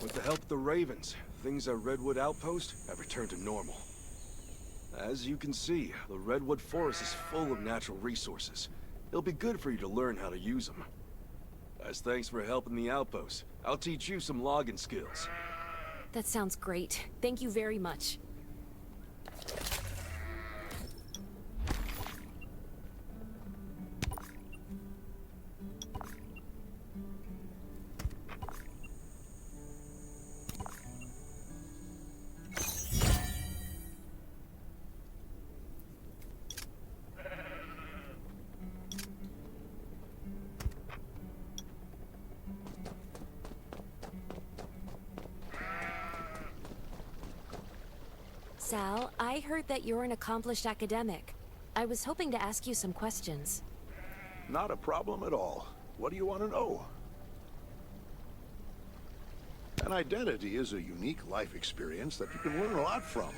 With the help of the Ravens, things at Redwood Outpost have returned to normal. As you can see, the Redwood Forest is full of natural resources. It'll be good for you to learn how to use them. As thanks for helping the outpost, I'll teach you some logging skills. That sounds great. Thank you very much. Sal, I heard that you're an accomplished academic. I was hoping to ask you some questions. Not a problem at all. What do you want to know? An identity is a unique life experience that you can learn a lot from.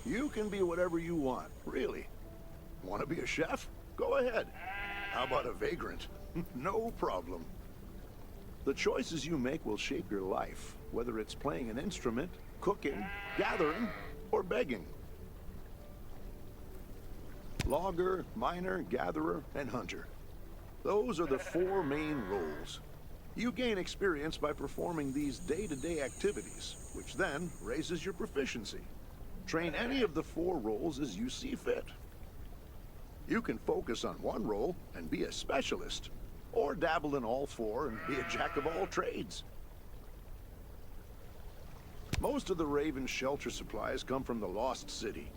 You can be whatever you want, really. Want to be a chef? Go ahead. How about a vagrant? No problem. The choices you make will shape your life, whether it's playing an instrument, cooking, gathering, or begging. Logger, miner, gatherer, and hunter. Those are the 4 main roles. You gain experience by performing these day-to-day activities, which then raises your proficiency. Train any of the 4 roles as you see fit. You can focus on one role and be a specialist, or dabble in all 4 and be a jack of all trades. Most of the Raven's shelter supplies come from the Lost City.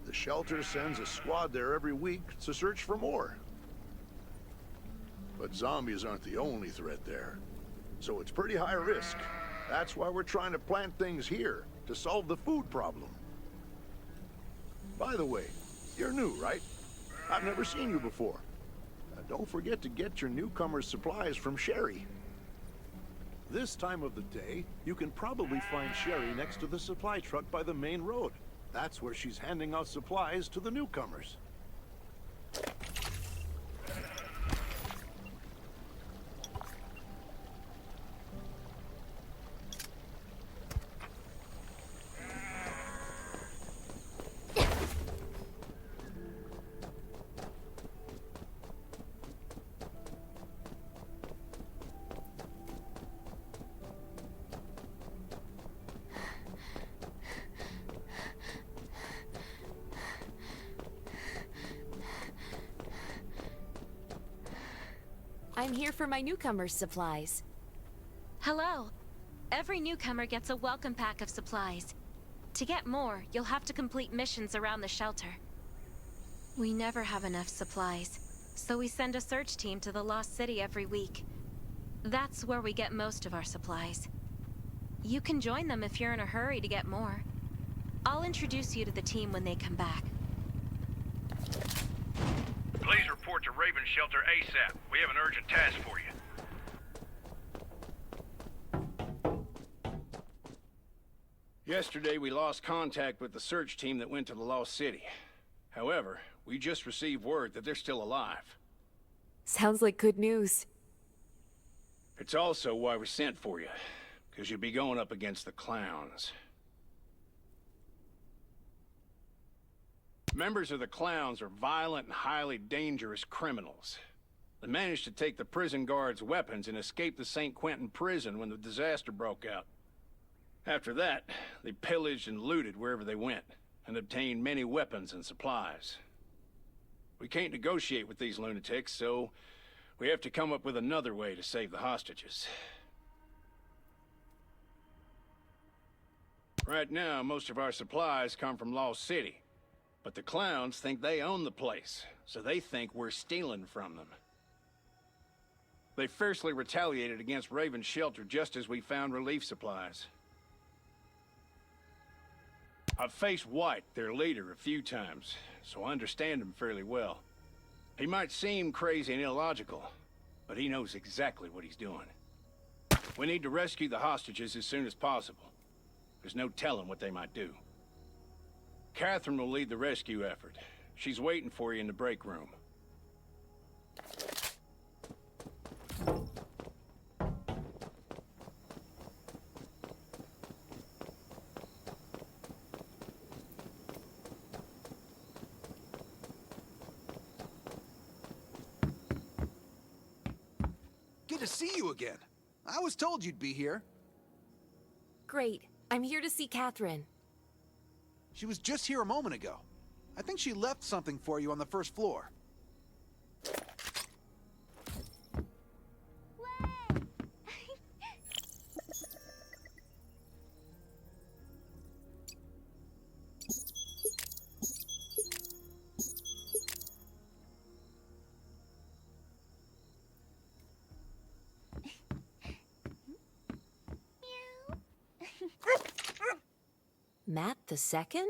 The shelter sends a squad there every week to search for more. But zombies aren't the only threat there, so it's pretty high risk. That's why we're trying to plant things here, to solve the food problem. By the way, you're new, right? I've never seen you before. Don't forget to get your newcomer's supplies from Sherry. This time of the day, you can probably find Sherry next to the supply truck by the main road. That's where she's handing out supplies to the newcomers. I'm here for my newcomer's supplies. Hello. Every newcomer gets a welcome pack of supplies. To get more, you'll have to complete missions around the shelter. We never have enough supplies, so we send a search team to the Lost City every week. That's where we get most of our supplies. You can join them if you're in a hurry to get more. I'll introduce you to the team when they come back. Please report to Raven Shelter ASAP. We have an urgent task for you. Yesterday, we lost contact with the search team that went to the Lost City. However, we just received word that they're still alive. Sounds like good news. It's also why we sent for you, because you'll be going up against the clowns. Members of the clowns are violent and highly dangerous criminals. They managed to take the prison guards' weapons and escape the St. Quentin prison when the disaster broke out. After that, they pillaged and looted wherever they went, and obtained many weapons and supplies. We can't negotiate with these lunatics, so we have to come up with another way to save the hostages. Right now, most of our supplies come from Lost City. But the clowns think they own the place, so they think we're stealing from them. They fiercely retaliated against Raven's shelter just as we found relief supplies. I've faced White, their leader, a few times, so I understand him fairly well. He might seem crazy and illogical, but he knows exactly what he's doing. We need to rescue the hostages as soon as possible. There's no telling what they might do. Catherine will lead the rescue effort. She's waiting for you in the break room. to see you again. I was told you'd be here. Great. I'm here to see Catherine. She was just here a moment ago. I think she left something for you on the first floor. Matt the Second?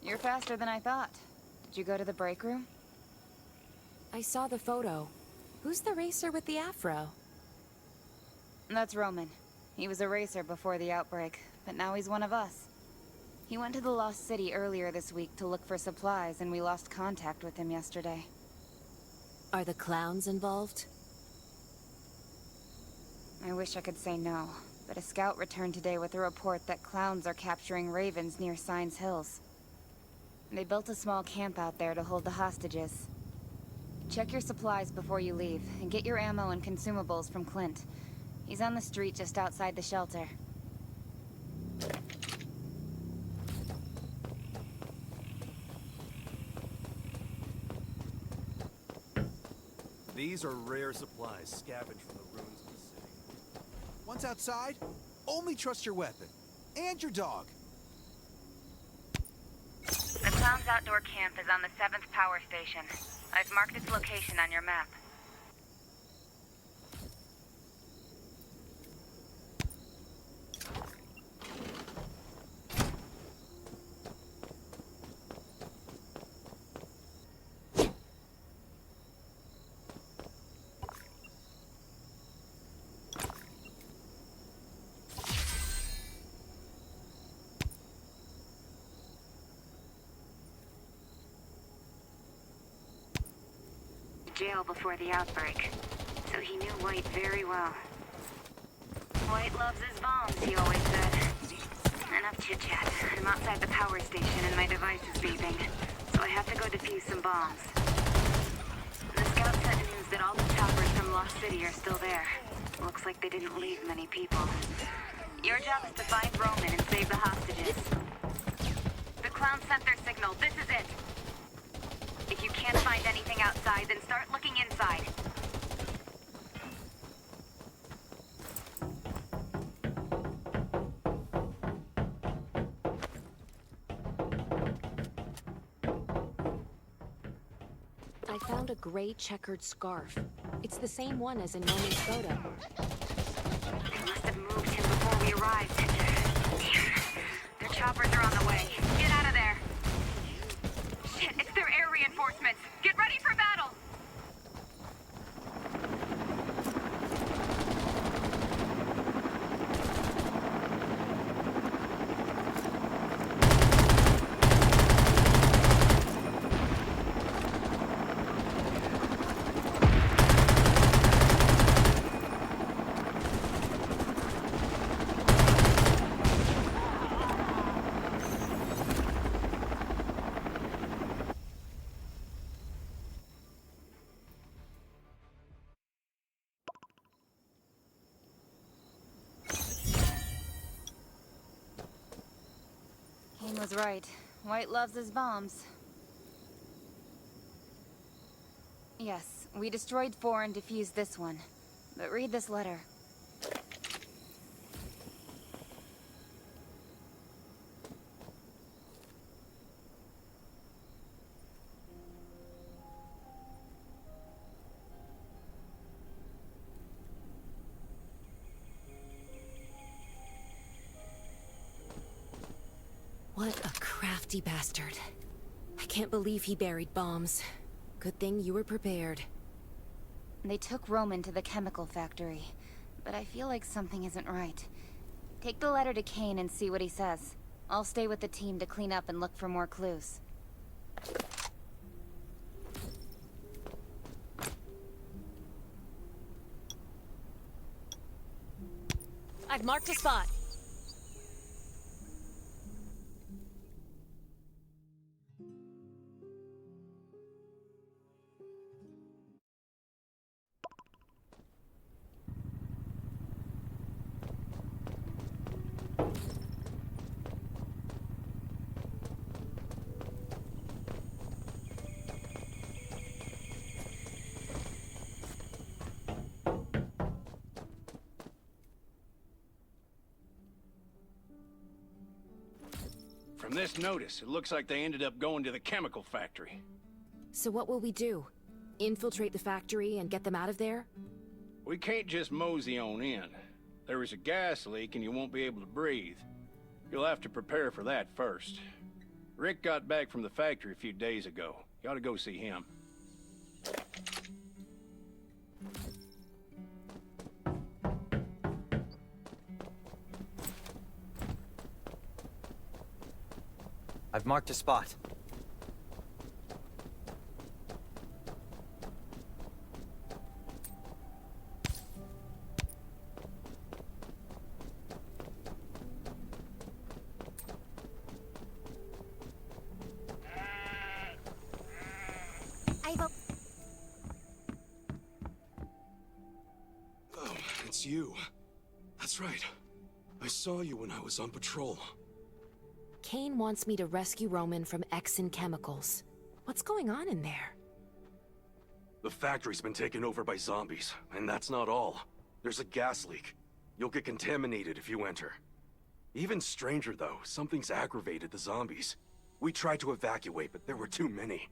You're faster than I thought. Did you go to the break room? I saw the photo. Who's the racer with the afro? That's Roman. He was a racer before the outbreak, but now he's one of us. He went to the Lost City earlier this week to look for supplies, and we lost contact with him yesterday. Are the clowns involved? I wish I could say no, but a scout returned today with a report that clowns are capturing ravens near Signs Hills. They built a small camp out there to hold the hostages. Check your supplies before you leave, and get your ammo and consumables from Clint. He's on the street just outside the shelter. These are rare supplies scavenged from the ruins of the city. Once outside, only trust your weapon. And your dog. The Clown's outdoor camp is on the 7th power station. I've marked its location on your map. Jail before the outbreak, so he knew White very well. White loves his bombs, he always said. Enough chit-chat. I'm outside the power station and my device is beeping, so I have to go defuse some bombs. The scout sent news that all the choppers from Lost City are still there. Looks like they didn't leave many people. Your job is to find Roman and save the hostages. The clowns sent their signal. This is it. If you can't find anything outside, then start looking inside. I found a gray checkered scarf. It's the same one as in Roman's photo. They must have moved him before we arrived. Their choppers are on the way. Get out of there. Shit, it's their air reinforcements. Get ready for battle! Kane was right. White loves his bombs. Yes, we destroyed 4 and defused this one. But read this letter. What a crafty bastard. I can't believe he buried bombs. Good thing you were prepared. They took Roman to the chemical factory, but I feel like something isn't right. Take the letter to Kane and see what he says. I'll stay with the team to clean up and look for more clues. I've marked a spot. From this notice, it looks like they ended up going to the chemical factory. So what will we do? Infiltrate the factory and get them out of there? We can't just mosey on in. There is a gas leak and you won't be able to breathe. You'll have to prepare for that first. Rick got back from the factory a few days ago. You ought to go see him. I've marked a spot. Oh, it's you. That's right. I saw you when I was on patrol. Kane wants me to rescue Roman from Exxon Chemicals. What's going on in there? The factory's been taken over by zombies, and that's not all. There's a gas leak. You'll get contaminated if you enter. Even stranger though, something's aggravated the zombies. We tried to evacuate, but there were too many.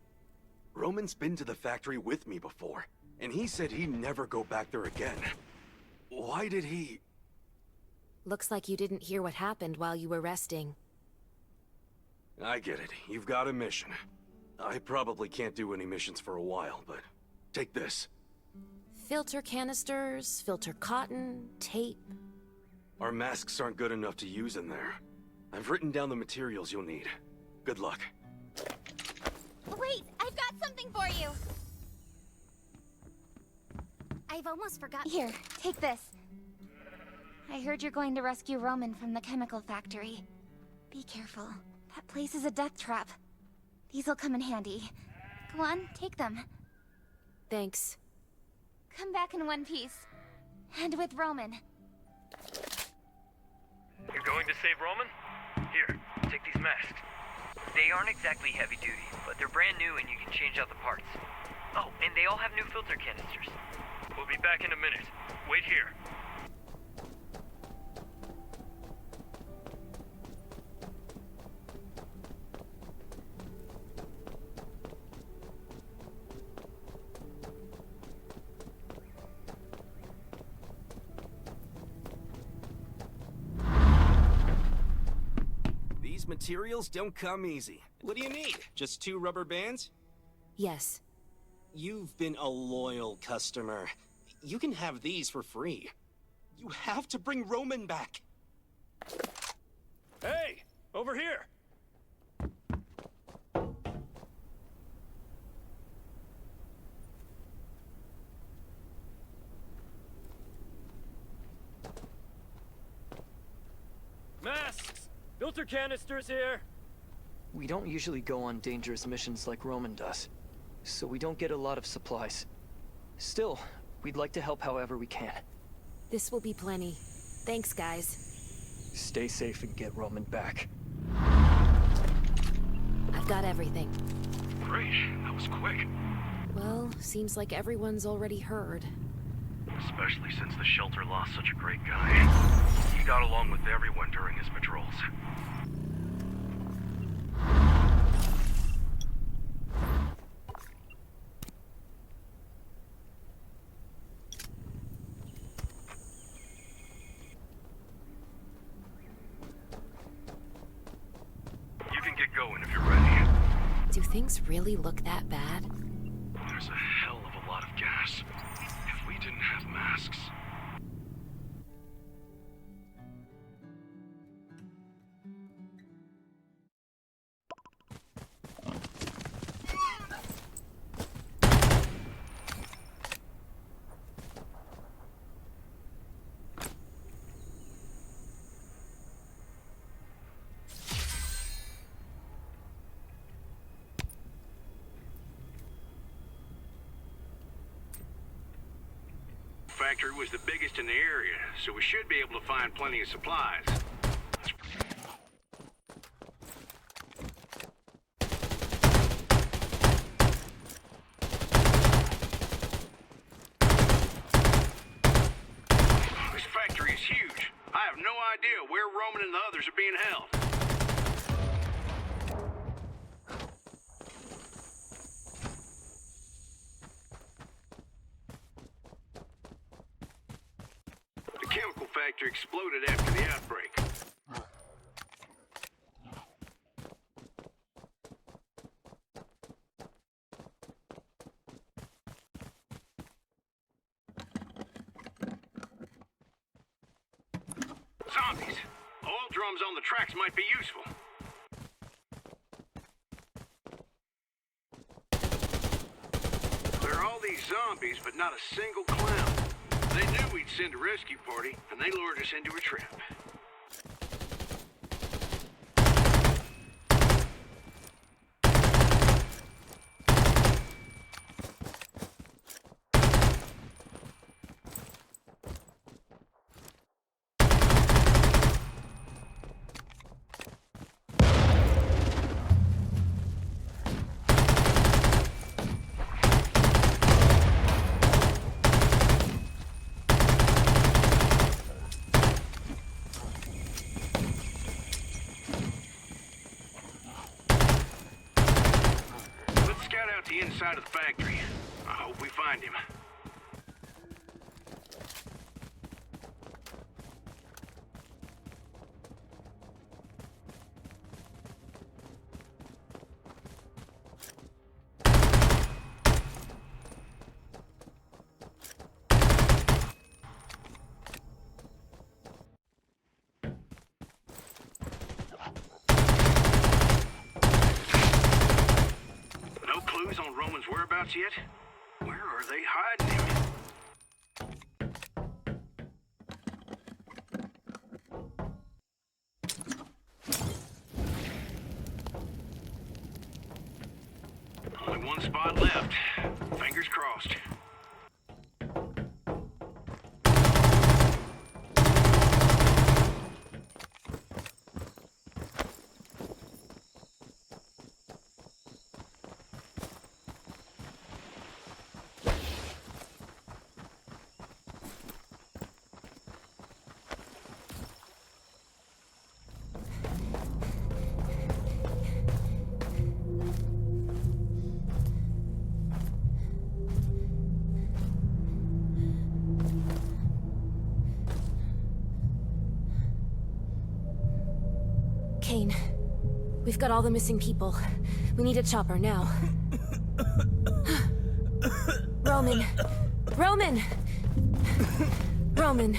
Roman's been to the factory with me before, and he said he'd never go back there again. Why did he... Looks like you didn't hear what happened while you were resting. I get it. You've got a mission. I probably can't do any missions for a while, but take this. Filter canisters, filter cotton, tape. Our masks aren't good enough to use in there. I've written down the materials you'll need. Good luck. Wait, I've got something for you! I've almost forgotten. Here, take this. I heard you're going to rescue Roman from the chemical factory. Be careful. That place is a death trap. These'll come in handy. Go on, take them. Thanks. Come back in one piece. And with Roman. You're going to save Roman? Here, take these masks. They aren't exactly heavy duty, but they're brand new and you can change out the parts. Oh, and they all have new filter canisters. We'll be back in a minute. Wait here. These materials don't come easy. What do you need? Just 2 rubber bands? Yes. You've been a loyal customer. You can have these for free. You have to bring Roman back. Hey! Over here! Masks! Filter canisters here! We don't usually go on dangerous missions like Roman does, so we don't get a lot of supplies. Still, we'd like to help however we can. This will be plenty. Thanks, guys. Stay safe and get Roman back. I've got everything. Great, that was quick. Well, seems like everyone's already heard. Especially since the shelter lost such a great guy. He got along with everyone during his patrols. You can get going if you're ready. Do things really look that bad? There's a hell of a lot of gas. If we didn't have masks... factory was the biggest in the area, so we should be able to find plenty of supplies. This factory is huge. I have no idea where Roman and the others are being held. The chemical factory exploded after the outbreak. Zombies! Oil drums on the tracks might be useful. There are all these zombies, but not a single clown. They knew we'd send a rescue party, and they lured us into a trap. The inside of the factory. I hope we find him. On Roman's whereabouts yet? Where are they hiding him? Only one spot left. Fingers crossed. Kane, we've got all the missing people. We need a chopper now. Roman! Roman! Roman!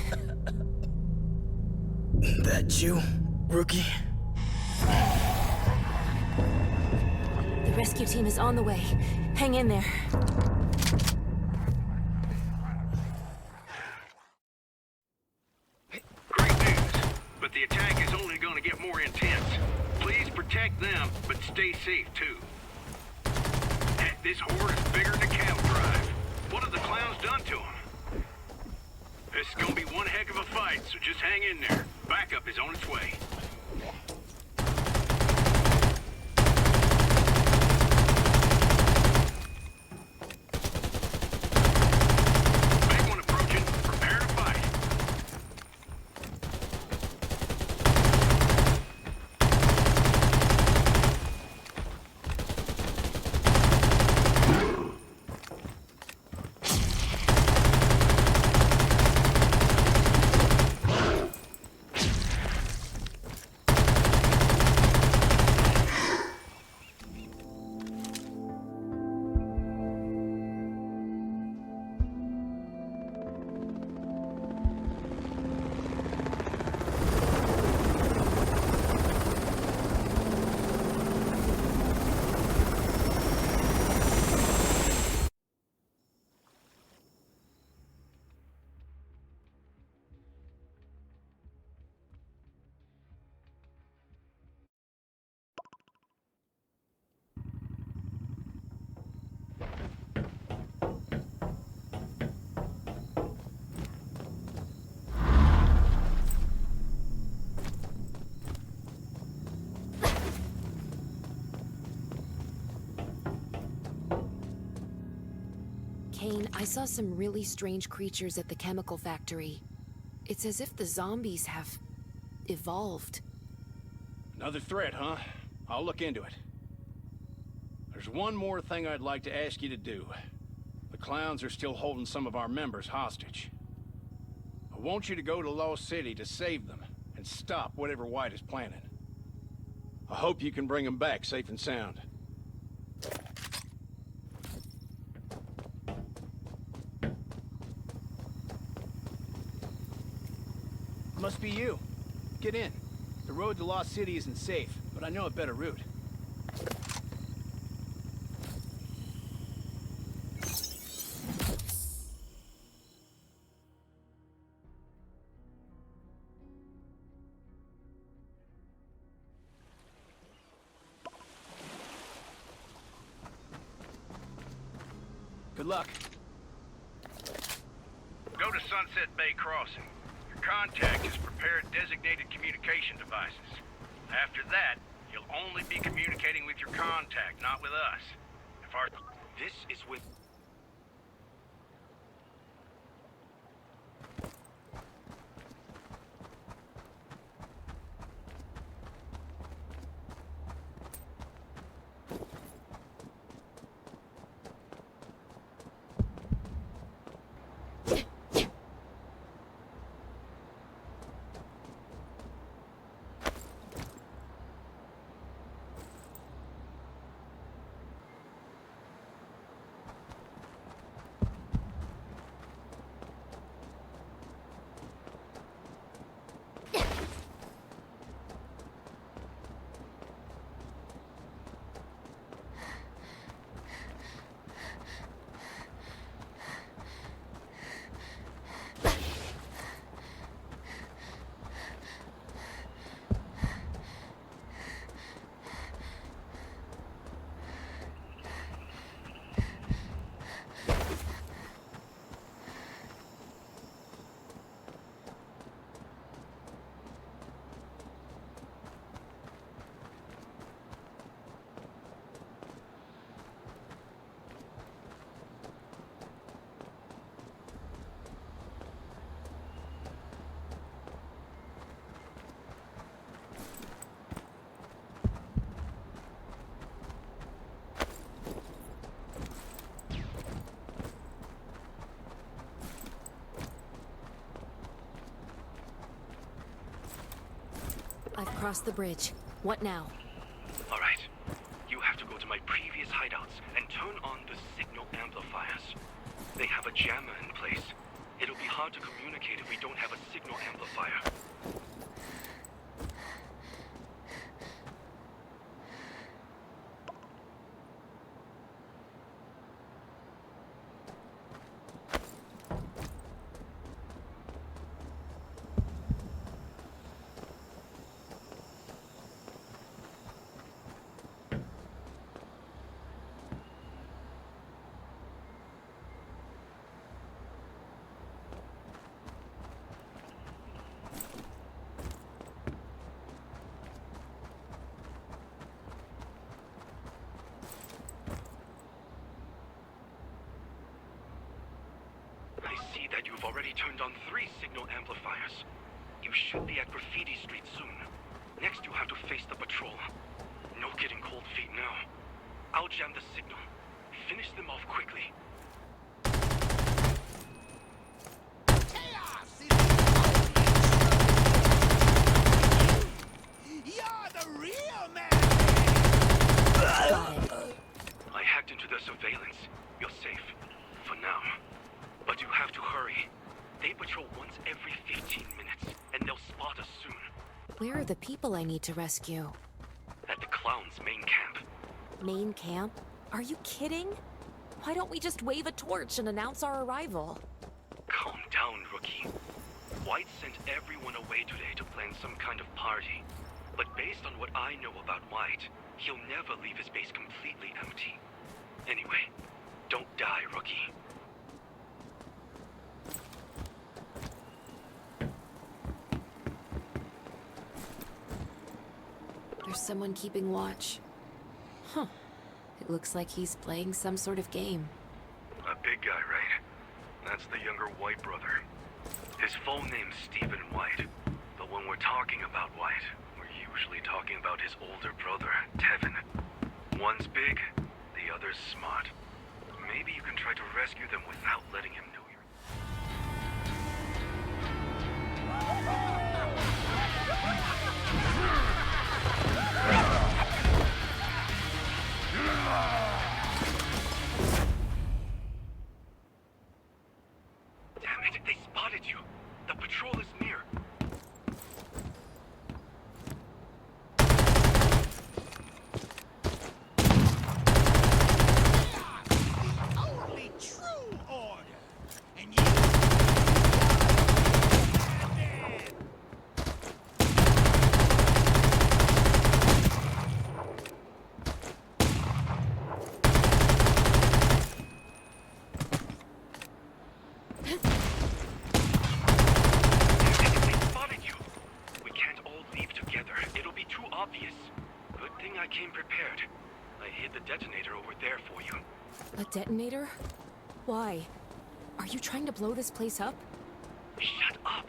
That you, rookie? The rescue team is on the way. Hang in there. Great news, but the attack is only going to get more intense. Please protect them, but stay safe too. Heck, this horde is bigger than a cattle drive. What have the clowns done to them? This is gonna be one heck of a fight, so just hang in there. Backup is on its way. Big one approaching. Prepare to fight. Kane, I saw some really strange creatures at the chemical factory. It's as if the zombies have evolved. Another threat, huh? I'll look into it. There's one more thing I'd like to ask you to do. The clowns are still holding some of our members hostage. I want you to go to Lost City to save them and stop whatever White is planning. I hope you can bring them back safe and sound. Must be you. Get in. The road to Lost City isn't safe, but I know a better route. Good luck. Go to Sunset Bay Crossing. Your contact has prepared designated communication devices. After that, you'll only be communicating with your contact, not with us. If our... This is with... I've crossed the bridge. What now? All right. You have to go to my previous hideouts and turn on the signal amplifiers. They have a jammer in place. It'll be hard to communicate if we don't have a signal amplifier. That you've already turned on 3 signal amplifiers. You should be at Graffiti Street soon. Next you have to face the patrol. No getting cold feet now. I'll jam the signal. Finish them off quickly. Chaos is You're the real man! Got it. I hacked into their surveillance. You're safe. For now. But you have to hurry. They patrol once every 15 minutes, and they'll spot us soon. Where are the people I need to rescue? At the clown's main camp. Main camp? Are you kidding? Why don't we just wave a torch and announce our arrival? Calm down, rookie. White sent everyone away today to plan some kind of party. But based on what I know about White, he'll never leave his base completely empty. Anyway, don't die, rookie. There's someone keeping watch. Huh. It looks like he's playing some sort of game. big guy, right? That's the younger White brother. His full name's Stephen White. But when we're talking about White, we're usually talking about his older brother, Tevin. One's big, the other's smart. Maybe you can try to rescue them without letting him know you're... Damn it, they spotted you. The patrol is near. Only true order. And you... They spotted you. We can't all leave together. It'll be too obvious. Good thing I came prepared. I hid the detonator over there for you. A detonator? Why? Are you trying to blow this place up? Shut up!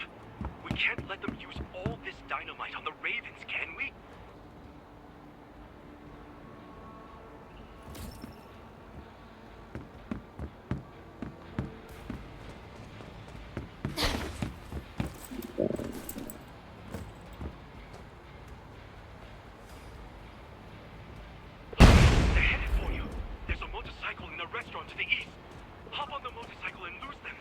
We can't let them use all this dynamite on the Ravens, can we? They're headed for you. There's a motorcycle in a restaurant to the east. Hop on the motorcycle and lose them.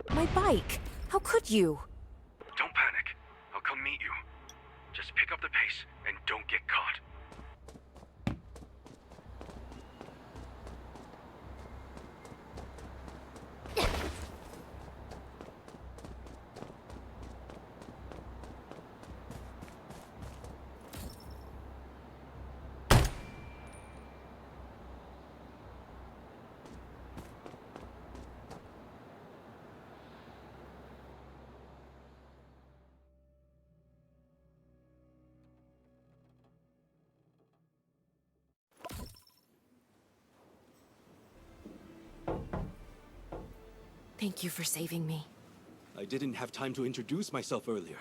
My bike! How could you? Don't panic. I'll come meet you. Just pick up the pace and don't get caught. Thank you for saving me. I didn't have time to introduce myself earlier.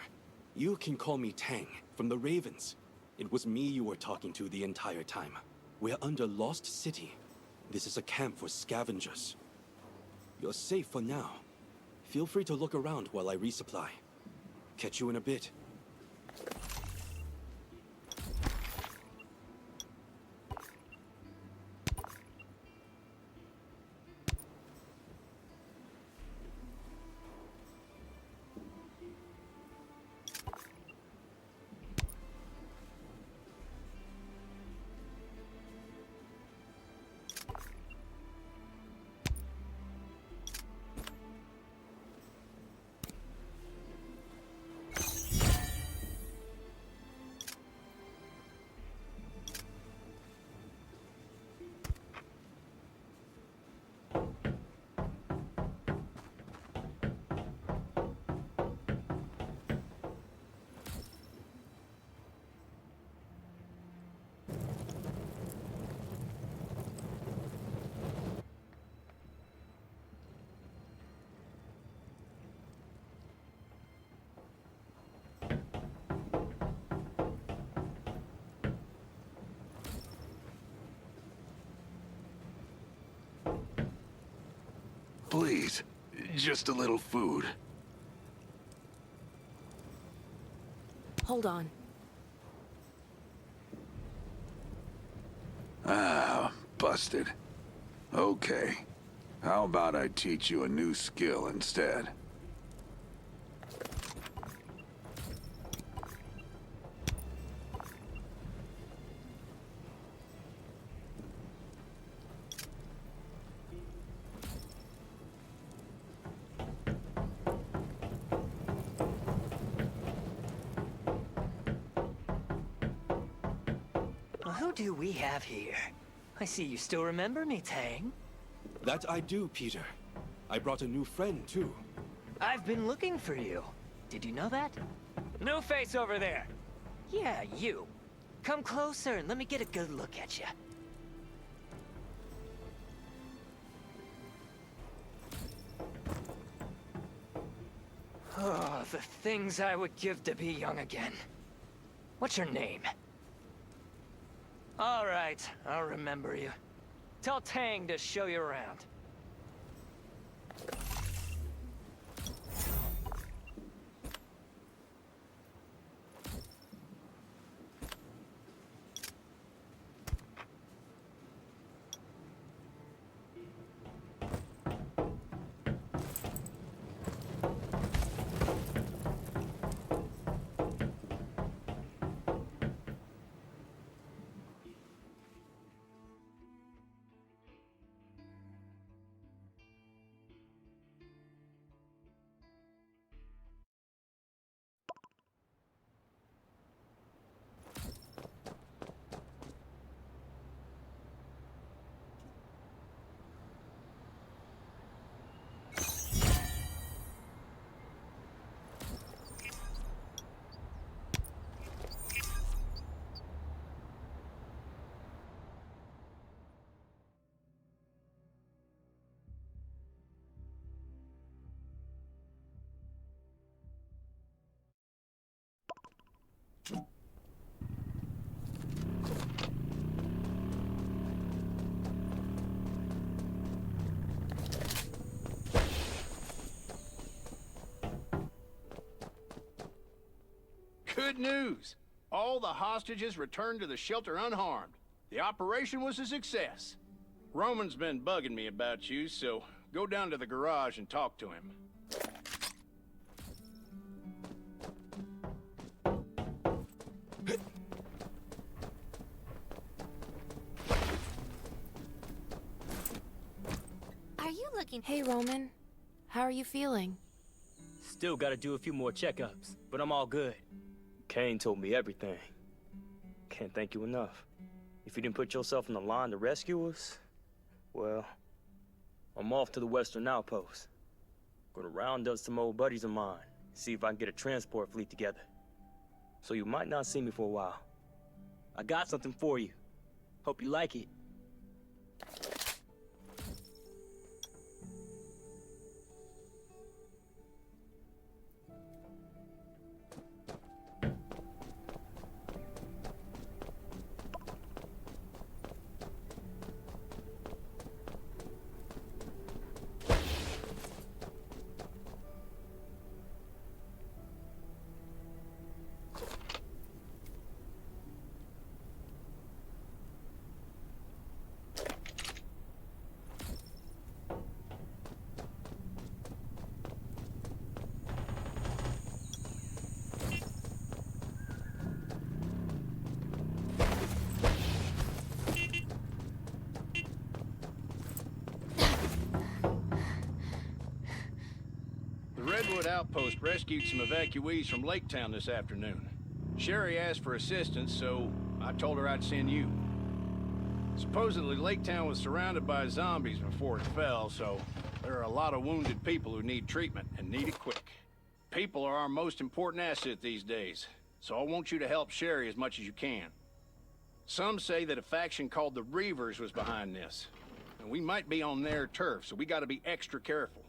You can call me Tang, from the Ravens. It was me you were talking to the entire time. We're under Lost City. This is a camp for scavengers. You're safe for now. Feel free to look around while I resupply. Catch you in a bit. Please, just a little food. Hold on. Ah, busted. Okay. How about I teach you a new skill instead? Who do we have here? I see you still remember me, Tang. That I do, Peter. I brought a new friend, too. I've been looking for you. Did you know that? No face over there. Yeah, you. Come closer and let me get a good look at you. Oh, the things I would give to be young again. What's your name? All right, I'll remember you. Tell Tang to show you around. Good news! All the hostages returned to the shelter unharmed. The operation was a success. Roman's been bugging me about you, so go down to the garage and talk to him. Are you looking... Hey, Roman. How are you feeling? Still gotta do a few more checkups, but I'm all good. Kane told me everything. Can't thank you enough. If you didn't put yourself on the line to rescue us, well, I'm off to the Western Outpost. Gonna round up some old buddies of mine, see if I can get a transport fleet together. So you might not see me for a while. I got something for you. Hope you like it. Redwood Outpost rescued some evacuees from Lake Town this afternoon. Sherry asked for assistance, so I told her I'd send you. Supposedly, Lake Town was surrounded by zombies before it fell, so there are a lot of wounded people who need treatment, and need it quick. People are our most important asset these days, so I want you to help Sherry as much as you can. Some say that a faction called the Reivers was behind this, and we might be on their turf, so we gotta be extra careful.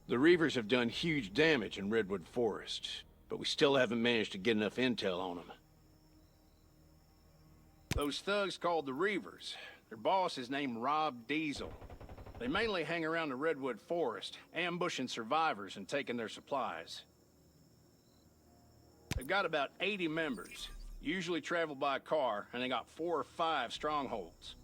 The Reivers have done huge damage in Redwood Forest, but we still haven't managed to get enough intel on them. Those thugs called the Reivers, their boss is named Rob Diesel. They mainly hang around the Redwood Forest, ambushing survivors and taking their supplies. They've got about 80 members, usually travel by car, and they got 4 or 5 strongholds.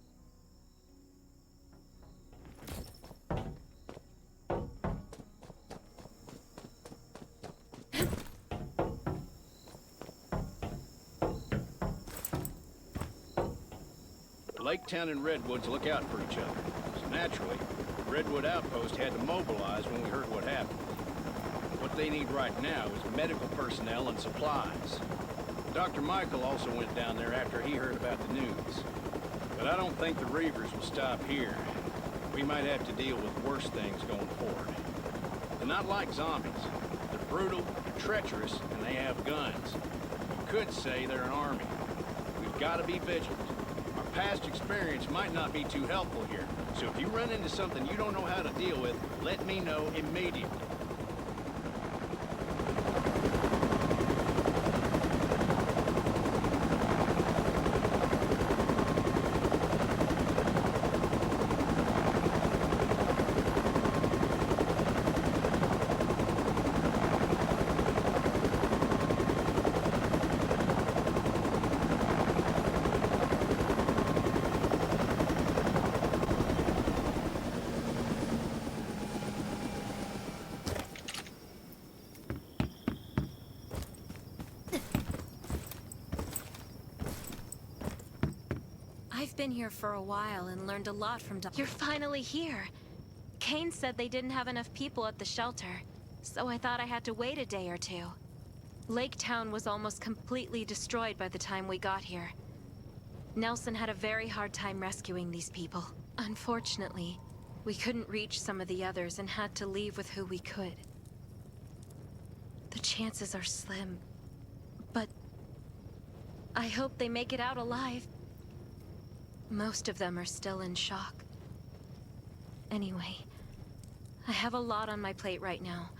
Lake Town and Redwoods look out for each other. So naturally, the Redwood Outpost had to mobilize when we heard what happened. What they need right now is medical personnel and supplies. Dr. Michael also went down there after he heard about the news. But I don't think the Reivers will stop here. We might have to deal with worse things going forward. They're not like zombies. They're brutal, they're treacherous, and they have guns. You could say they're an army. We've got to be vigilant. Our past experience might not be too helpful here. So if you run into something you don't know how to deal with, let me know immediately. I've been here for a while and learned a lot from You're finally here. Kane said they didn't have enough people at the shelter, so I thought I had to wait a day or two. Lake Town was almost completely destroyed by the time we got here. Nelson had a very hard time rescuing these people. Unfortunately, we couldn't reach some of the others and had to leave with who we could. The chances are slim, but I hope they make it out alive. Most of them are still in shock. Anyway, I have a lot on my plate right now.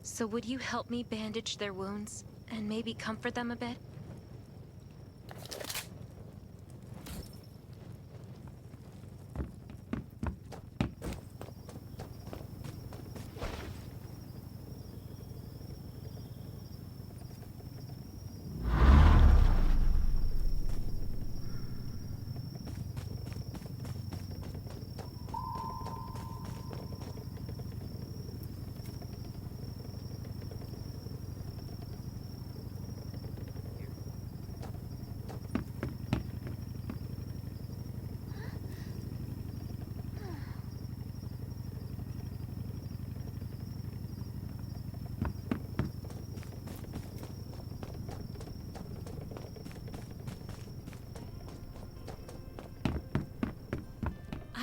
So would you help me bandage their wounds and maybe comfort them a bit?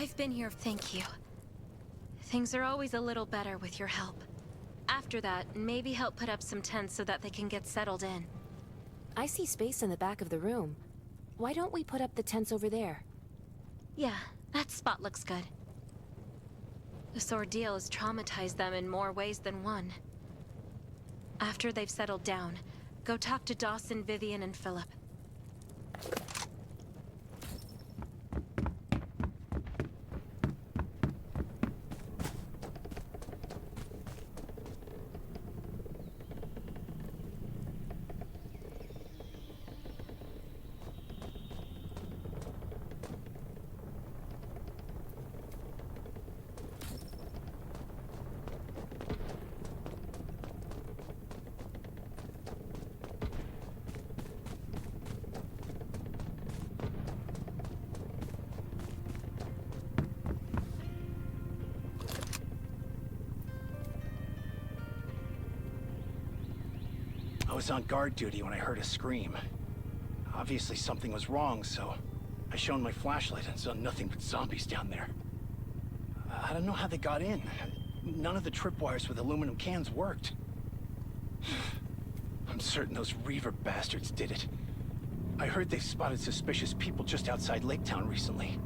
I've been here, thank you. Things are always a little better with your help. After that, maybe help put up some tents so that they can get settled in. I see space in the back of the room. Why don't we put up the tents over there? Yeah, that spot looks good. This ordeal has traumatized them in more ways than one. After they've settled down, go talk to Dawson, Vivian, and Philip. I was on guard duty when I heard a scream. Obviously something was wrong, so I shone my flashlight and saw nothing but zombies down there. I don't know how they got in. None of the tripwires with aluminum cans worked. I'm certain those Reaver bastards did it. I heard they've spotted suspicious people just outside Lake Town recently.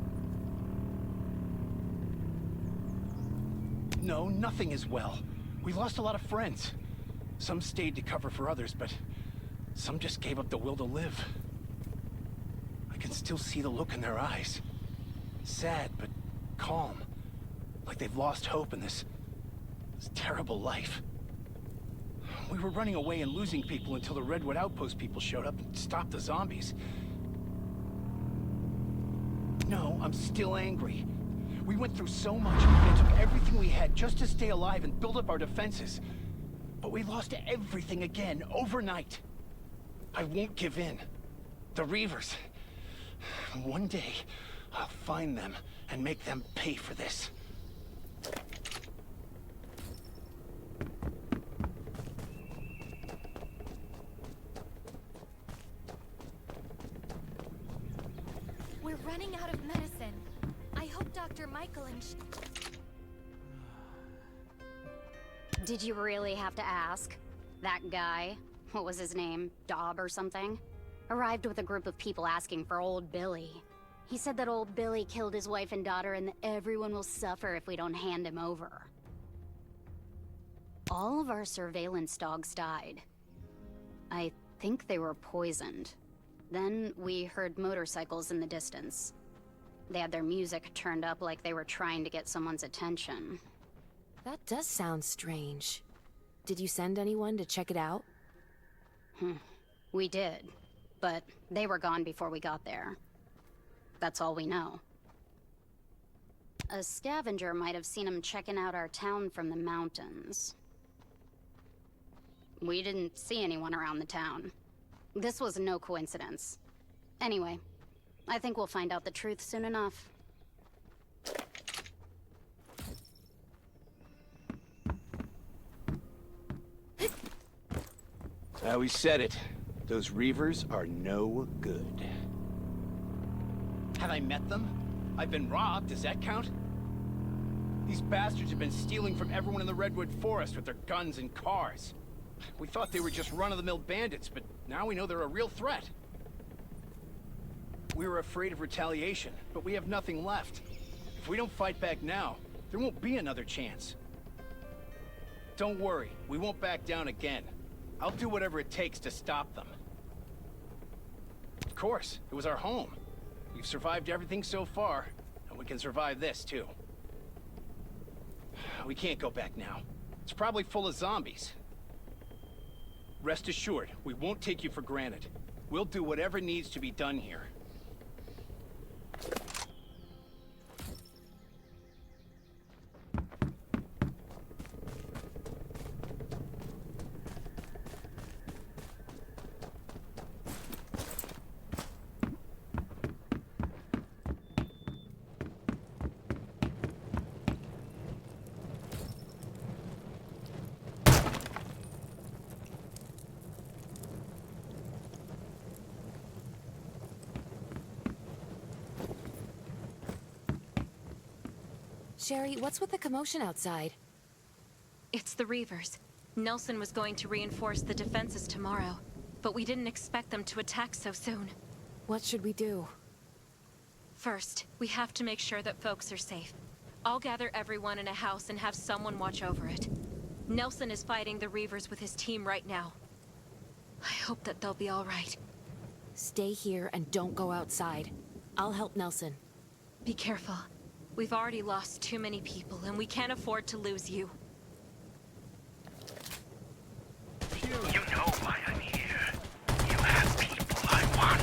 No, nothing is well. We lost a lot of friends. Some stayed to cover for others, but some just gave up the will to live. I can still see the look in their eyes. Sad, but calm. Like they've lost hope in this terrible life. We were running away and losing people until the Redwood Outpost people showed up and stopped the zombies. No, I'm still angry. We went through so much and took everything we had just to stay alive and build up our defenses. But we lost everything again, overnight. I won't give in. The Reivers. One day, I'll find them and make them pay for this. Michael and Did you really have to ask? That guy, what was his name? Dobb or something? Arrived with a group of people asking for old Billy. He said that old Billy killed his wife and daughter and that everyone will suffer if we don't hand him over. All of our surveillance dogs died. I think they were poisoned. Then we heard motorcycles in the distance. They had their music turned up like they were trying to get someone's attention. That does sound strange. Did you send anyone to check it out? We did, but they were gone before we got there. That's all we know. A scavenger might have seen him checking out our town from the mountains. We didn't see anyone around the town. This was no coincidence. Anyway, I think we'll find out the truth soon enough. We said it. Those Reivers are no good. Have I met them? I've been robbed, does that count? These bastards have been stealing from everyone in the Redwood Forest with their guns and cars. We thought they were just run-of-the-mill bandits, but now we know they're a real threat. We were afraid of retaliation, but we have nothing left. If we don't fight back now, there won't be another chance. Don't worry, we won't back down again. I'll do whatever it takes to stop them. Of course, it was our home. We've survived everything so far, and we can survive this, too. We can't go back now. It's probably full of zombies. Rest assured, we won't take you for granted. We'll do whatever needs to be done here. Sherry, what's with the commotion outside? It's the Reivers. Nelson was going to reinforce the defenses tomorrow, but we didn't expect them to attack so soon. What should we do? First, we have to make sure that folks are safe. I'll gather everyone in a house and have someone watch over it. Nelson is fighting the Reivers with his team right now. I hope that they'll be all right. Stay here and don't go outside. I'll help Nelson. Be careful. We've already lost too many people, and we can't afford to lose you. You know why I'm here. You have people I want.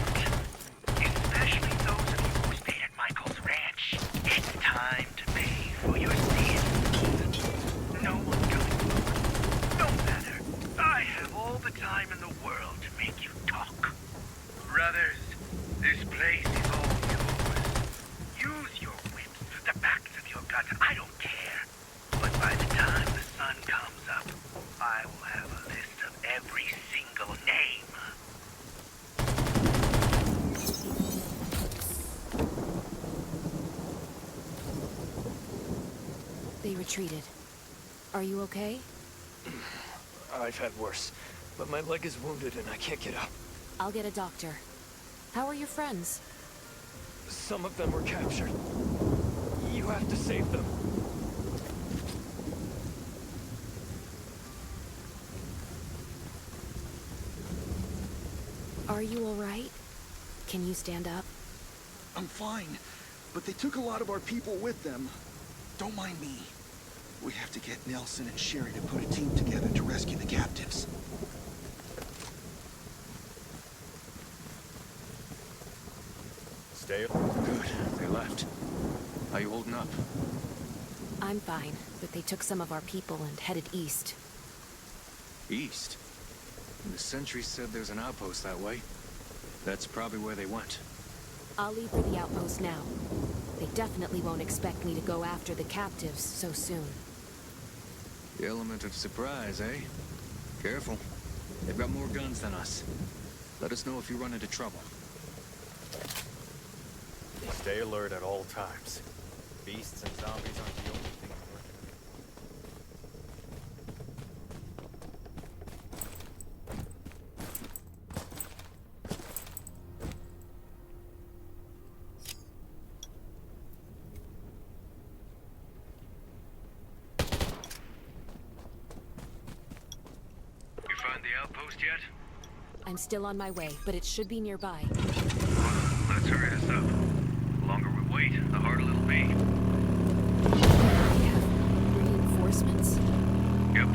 Especially those of you who stayed at Michael's ranch. It's time to pay for your sins. No one coming. No matter. I have all the time in the world to make you talk. Brothers, this place is all yours. Use your the backs of your guns, I don't care. But by the time the sun comes up, I will have a list of every single name. They retreated. Are you okay? I've had worse, but my leg is wounded and I can't get up. I'll get a doctor. How are your friends? Some of them were captured. You have to save them. Are you all right? Can you stand up? I'm fine, but they took a lot of our people with them. Don't mind me. We have to get Nelson and Sherry to put a team together to rescue the captives. Stay. Good. They left. How you holding up? I'm fine, but they took some of our people and headed east. East? The sentry said there's an outpost that way. That's probably where they went. I'll leave for the outpost now. They definitely won't expect me to go after the captives so soon. The element of surprise, eh? Careful. They've got more guns than us. Let us know if you run into trouble. Stay alert at all times. Beasts and zombies aren't the only thing working. You find the outpost yet? I'm still on my way, but it should be nearby. Let's hurry this up. The longer we wait, the harder it'll be. We have reinforcements? Yep.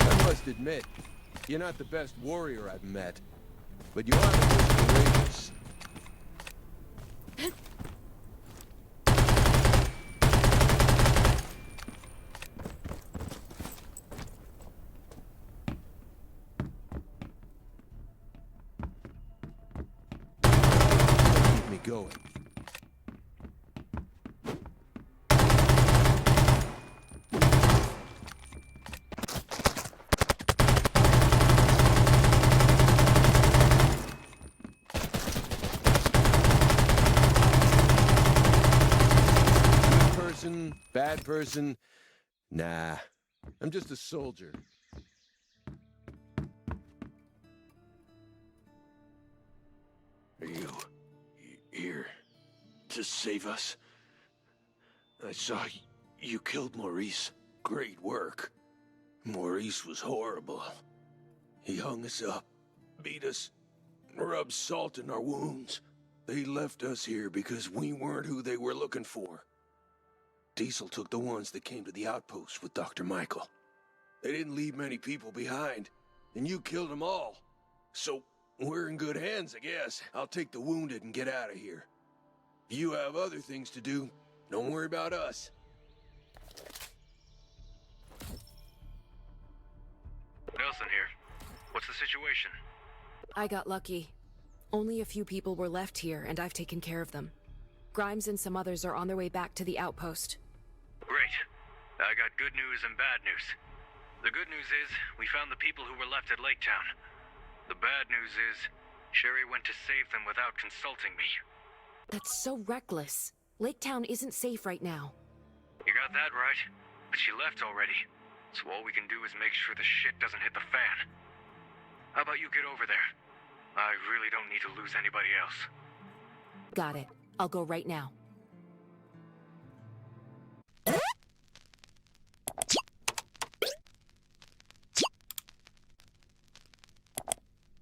I must admit, you're not the best warrior I've met, but you are the most courageous. Keep me going. Bad person? Nah, I'm just a soldier. Are you here to save us? I saw you killed Maurice. Great work. Maurice was horrible. He hung us up, beat us, rubbed salt in our wounds. They left us here because we weren't who they were looking for. Diesel took the ones that came to the outpost with Dr. Michael. They didn't leave many people behind, and you killed them all. So, we're in good hands, I guess. I'll take the wounded and get out of here. If you have other things to do, don't worry about us. Nelson here. What's the situation? I got lucky. Only a few people were left here, and I've taken care of them. Grimes and some others are on their way back to the outpost. Great. I got good news and bad news. The good news is, we found the people who were left at Lake Town. The bad news is, Sherry went to save them without consulting me. That's so reckless. Lake Town isn't safe right now. You got that right, but she left already. So all we can do is make sure the shit doesn't hit the fan. How about you get over there? I really don't need to lose anybody else. Got it. I'll go right now.